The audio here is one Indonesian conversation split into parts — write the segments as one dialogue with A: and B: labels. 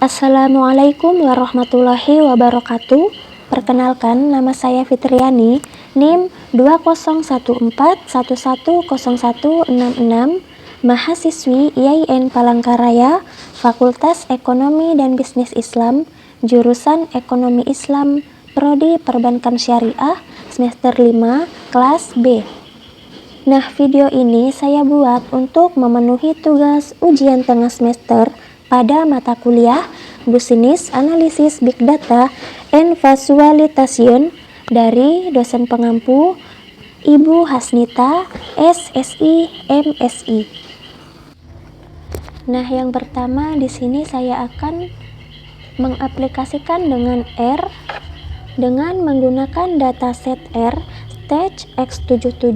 A: Assalamualaikum warahmatullahi wabarakatuh. Perkenalkan, nama saya Fitriani, NIM 2014110166, mahasiswi IAIN Palangkaraya, Fakultas Ekonomi dan Bisnis Islam, jurusan Ekonomi Islam, Prodi Perbankan Syariah, semester 5, kelas B. Nah, video ini saya buat untuk memenuhi tugas ujian tengah semester pada mata kuliah Business Analysis Big Data and Visualization dari dosen pengampu Ibu Hasnita, SSI, MSI. Nah, yang pertama di sini saya akan mengaplikasikan dengan R dengan menggunakan dataset R Stage X77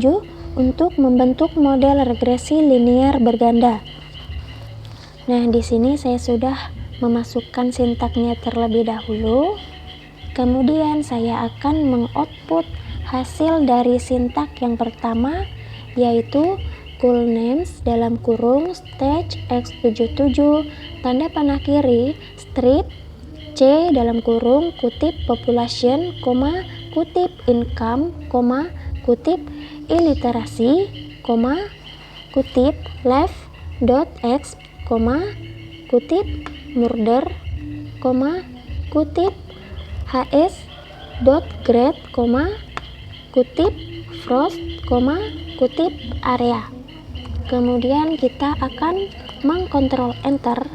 A: untuk membentuk model regresi linear berganda. Nah, di sini saya sudah memasukkan sintaknya terlebih dahulu. Kemudian saya akan mengoutput hasil dari sintak yang pertama, yaitu cool names dalam kurung stage X77 tanda panah kiri strip C dalam kurung kutip population, kutip income, kutip illiterasi, kutip left.x, kutip murder, kutip hs.grade, kutip frost, kutip area. Kemudian kita akan mengkontrol enter.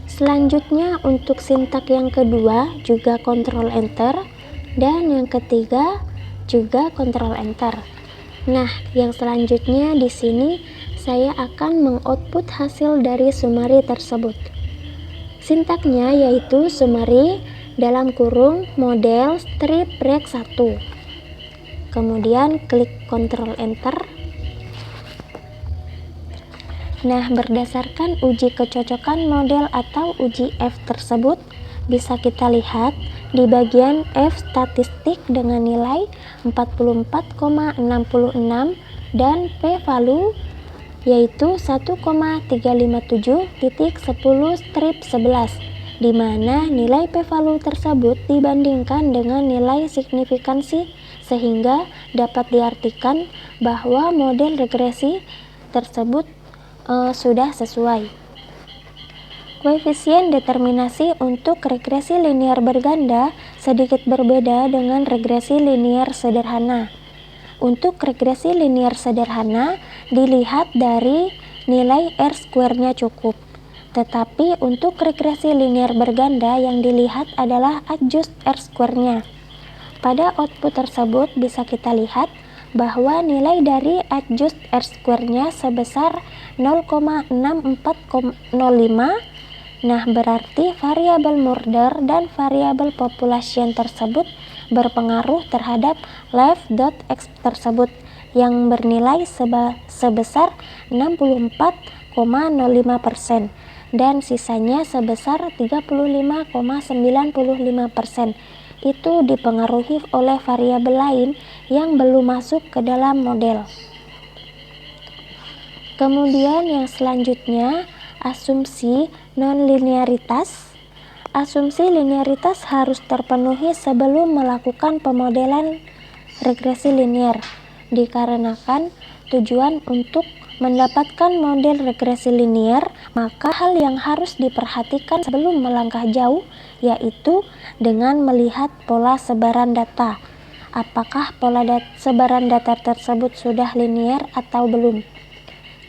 A: Selanjutnya untuk sintak yang kedua juga kontrol enter, dan yang ketiga juga kontrol enter. Nah, yang selanjutnya di sini saya akan mengoutput hasil dari summary tersebut. Sintaknya yaitu summary dalam kurung model strip break 1. Kemudian klik kontrol enter. Nah, berdasarkan uji kecocokan model atau uji F tersebut, bisa kita lihat di bagian F statistik dengan nilai 44,66 dan p-value yaitu 1,357.10 strip 11, di mana nilai p-value tersebut dibandingkan dengan nilai signifikansi sehingga dapat diartikan bahwa model regresi tersebut sudah sesuai. Koefisien determinasi untuk regresi linear berganda sedikit berbeda dengan regresi linear sederhana. Untuk regresi linear sederhana dilihat dari nilai R-square-nya cukup. Tetapi untuk regresi linear berganda yang dilihat adalah adjust R-square-nya. Pada output tersebut bisa kita lihat bahwa nilai dari adjust R-square-nya sebesar 0,6405. Nah, berarti variabel murder dan variabel population tersebut berpengaruh terhadap left.x tersebut yang bernilai sebesar 64,05% dan sisanya sebesar 35,95%. Itu dipengaruhi oleh variabel lain yang belum masuk ke dalam model. Kemudian yang selanjutnya, asumsi non-linearitas. Asumsi linearitas harus terpenuhi sebelum melakukan pemodelan regresi linear, dikarenakan tujuan untuk mendapatkan model regresi linear, maka hal yang harus diperhatikan sebelum melangkah jauh yaitu dengan melihat pola sebaran data. Apakah pola sebaran data tersebut sudah linear atau belum?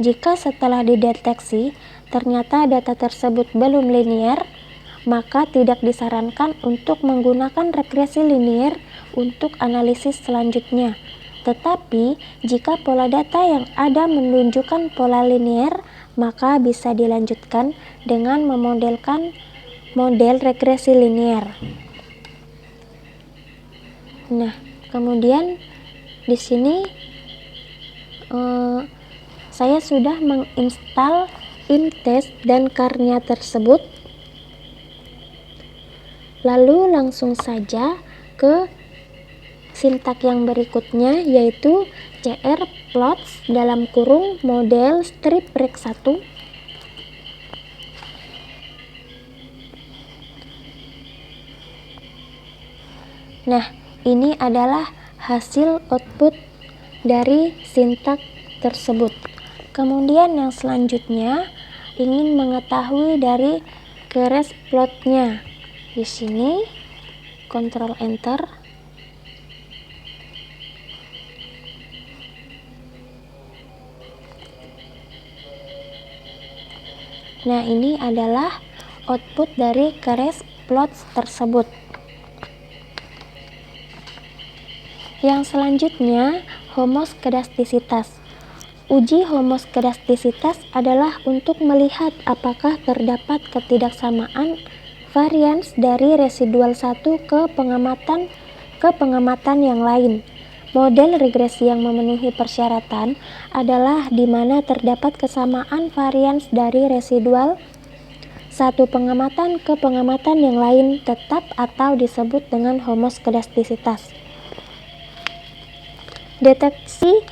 A: Jika setelah dideteksi ternyata data tersebut belum linear, maka tidak disarankan untuk menggunakan regresi linear untuk analisis selanjutnya. Tetapi, jika pola data yang ada menunjukkan pola linear, maka bisa dilanjutkan dengan memodelkan model regresi linear. Nah, kemudian di sini saya sudah menginstal imtest dan karnya tersebut. Lalu langsung saja ke sintak yang berikutnya, yaitu CR plots dalam kurung model strip break 1. Nah, ini adalah hasil output dari sintak tersebut. Kemudian yang selanjutnya ingin mengetahui dari keres plotnya. Di sini Ctrl Enter. Nah, ini adalah output dari keres plot tersebut. Yang selanjutnya, homoskedastisitas. Uji homoskedastisitas adalah untuk melihat apakah terdapat ketidaksamaan varians dari residual satu ke pengamatan yang lain. Model regresi yang memenuhi persyaratan adalah di mana terdapat kesamaan varians dari residual satu pengamatan ke pengamatan yang lain tetap atau disebut dengan homoskedastisitas. Deteksi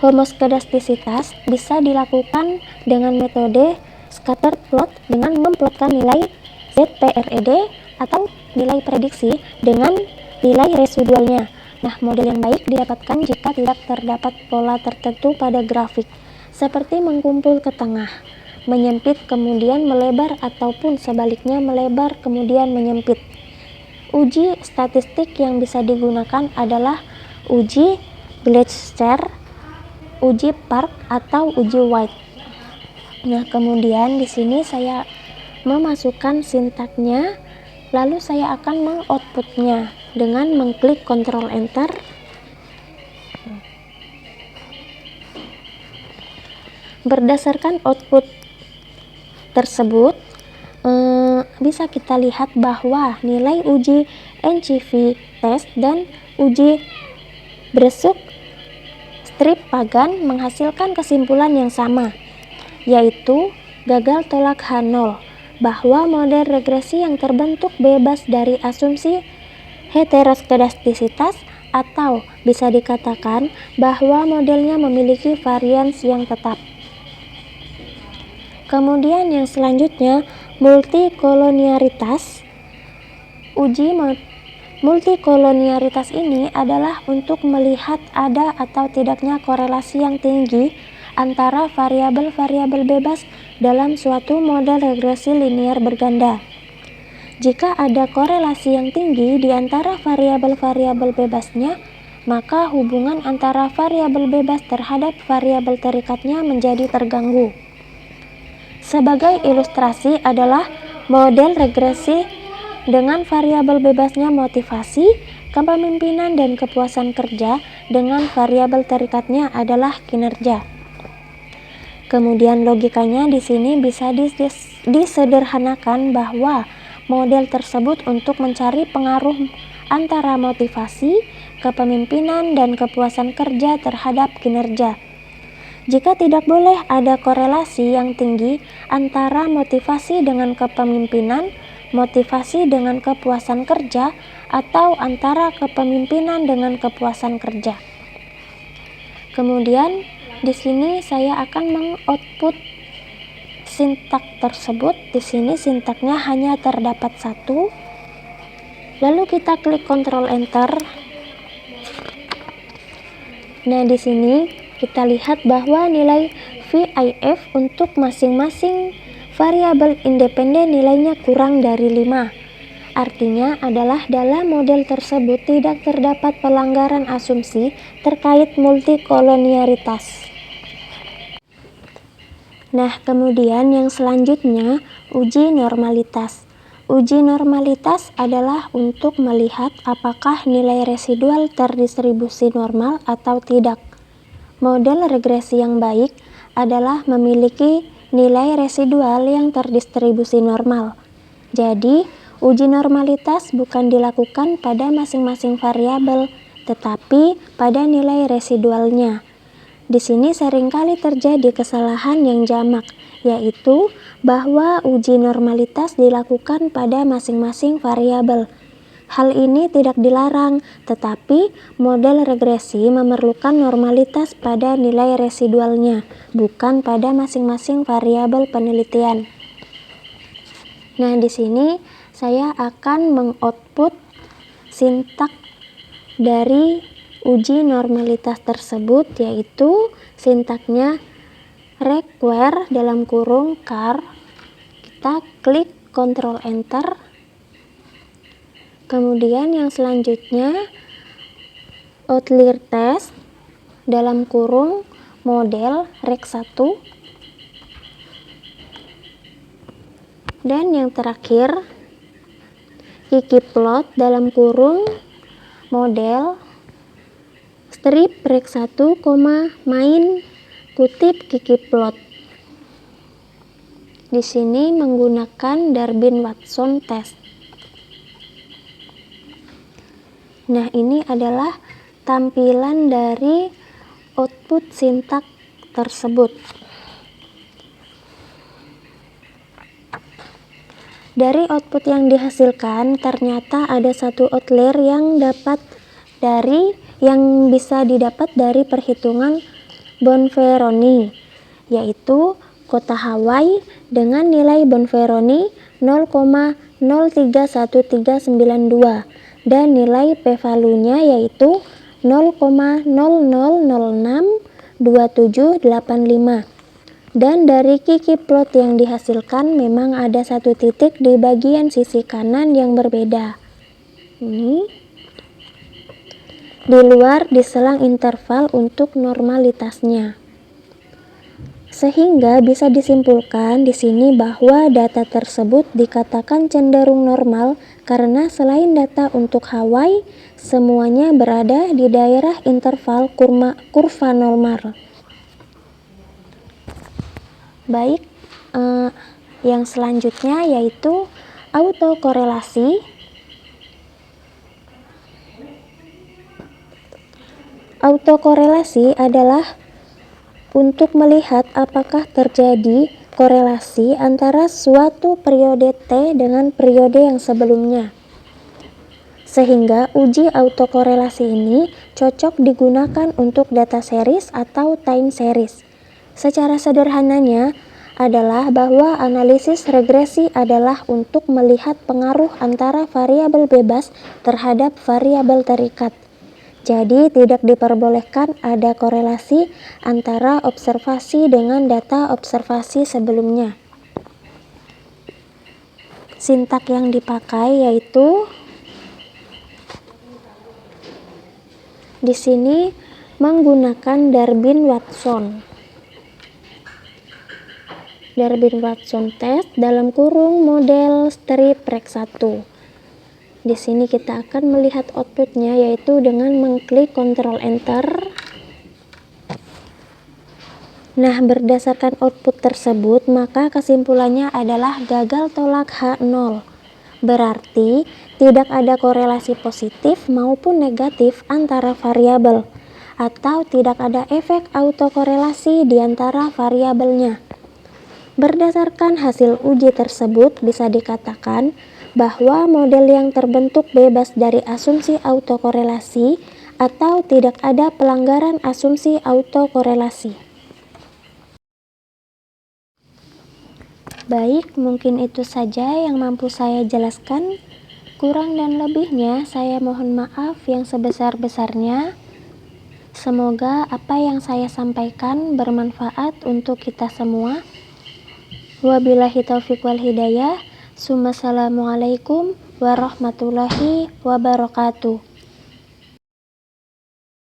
A: homoskedastisitas bisa dilakukan dengan metode scatter plot dengan memplotkan nilai ZPRED atau nilai prediksi dengan nilai residualnya. Nah, model yang baik didapatkan jika tidak terdapat pola tertentu pada grafik, seperti mengkumpul ke tengah, menyempit kemudian melebar ataupun sebaliknya melebar kemudian menyempit. Uji statistik yang bisa digunakan adalah uji Gleicher, uji Park atau uji White. Nah, kemudian di sini saya memasukkan sintaknya, lalu saya akan mengoutputnya dengan mengklik Ctrl Enter. Berdasarkan output tersebut, bisa kita lihat bahwa nilai uji NCV test dan uji Bresuk strip Pagan menghasilkan kesimpulan yang sama, yaitu gagal tolak H0, bahwa model regresi yang terbentuk bebas dari asumsi heteroskedastisitas, atau bisa dikatakan bahwa modelnya memiliki varians yang tetap. Kemudian yang selanjutnya, multikoloniaritas. Uji multikoloniaritas ini adalah untuk melihat ada atau tidaknya korelasi yang tinggi antara variabel-variabel bebas dalam suatu model regresi linear berganda. Jika ada korelasi yang tinggi di antara variabel-variabel bebasnya, maka hubungan antara variabel bebas terhadap variabel terikatnya menjadi terganggu. Sebagai ilustrasi adalah model regresi dengan variabel bebasnya motivasi, kepemimpinan, dan kepuasan kerja, dengan variabel terikatnya adalah kinerja. Kemudian logikanya di sini bisa disederhanakan bahwa model tersebut untuk mencari pengaruh antara motivasi, kepemimpinan, dan kepuasan kerja terhadap kinerja. Jika tidak boleh ada korelasi yang tinggi antara motivasi dengan kepemimpinan, motivasi dengan kepuasan kerja, atau antara kepemimpinan dengan kepuasan kerja. Kemudian di sini saya akan mengoutput sintak tersebut. Di sini sintaknya hanya terdapat satu. Lalu kita klik Ctrl Enter. Nah, di sini kita lihat bahwa nilai VIF untuk masing-masing variabel independen nilainya kurang dari 5. Artinya adalah dalam model tersebut tidak terdapat pelanggaran asumsi terkait multikoloniaritas. Nah, kemudian yang selanjutnya, uji normalitas. Uji normalitas adalah untuk melihat apakah nilai residual terdistribusi normal atau tidak. Model regresi yang baik adalah memiliki nilai residual yang terdistribusi normal. Jadi, uji normalitas bukan dilakukan pada masing-masing variabel, tetapi pada nilai residualnya. Di sini seringkali terjadi kesalahan yang jamak, yaitu bahwa uji normalitas dilakukan pada masing-masing variabel. Hal ini tidak dilarang, tetapi model regresi memerlukan normalitas pada nilai residualnya, bukan pada masing-masing variabel penelitian. Nah, di sini saya akan mengoutput sintak dari uji normalitas tersebut, yaitu sintaknya require dalam kurung char. Kita klik Ctrl Enter. Kemudian yang selanjutnya outlier test dalam kurung model rect1. Dan yang terakhir ggplot dalam kurung model strip rect1, main kutip ggplot. Di sini menggunakan Darwin-Watson test. Nah, ini adalah tampilan dari output sintak tersebut. Dari output yang dihasilkan, ternyata ada satu outlier yang bisa didapat dari perhitungan Bonferroni, yaitu kota Hawaii dengan nilai Bonferroni 0,031392 dan nilai p-value-nya yaitu 0,00062785. Dan dari ggplot yang dihasilkan memang ada satu titik di bagian sisi kanan yang berbeda. Ini di luar diselang interval untuk normalitasnya. Sehingga bisa disimpulkan di sini bahwa data tersebut dikatakan cenderung normal karena selain data untuk Hawaii, semuanya berada di daerah interval kurva normal. Baik, yang selanjutnya yaitu autokorelasi. Autokorelasi adalah untuk melihat apakah terjadi korelasi antara suatu periode T dengan periode yang sebelumnya. Sehingga uji autokorelasi ini cocok digunakan untuk data series atau time series. Secara sederhananya adalah bahwa analisis regresi adalah untuk melihat pengaruh antara variabel bebas terhadap variabel terikat. Jadi tidak diperbolehkan ada korelasi antara observasi dengan data observasi sebelumnya. Sintak yang dipakai yaitu di sini menggunakan Darwin-Watson. Darwin-Watson test dalam kurung model strip rect1. Di sini kita akan melihat outputnya yaitu dengan mengklik Ctrl Enter. Nah, berdasarkan output tersebut, maka kesimpulannya adalah gagal tolak H0. Berarti tidak ada korelasi positif maupun negatif antara variabel, atau tidak ada efek autokorelasi di antara variabelnya. Berdasarkan hasil uji tersebut, bisa dikatakan bahwa model yang terbentuk bebas dari asumsi autokorelasi atau tidak ada pelanggaran asumsi autokorelasi. Baik, mungkin itu saja yang mampu saya jelaskan. Kurang dan lebihnya saya mohon maaf yang sebesar-besarnya. Semoga apa yang saya sampaikan bermanfaat untuk kita semua. Wabillahi taufiq wal hidayah. Assalamualaikum warahmatullahi wabarakatuh.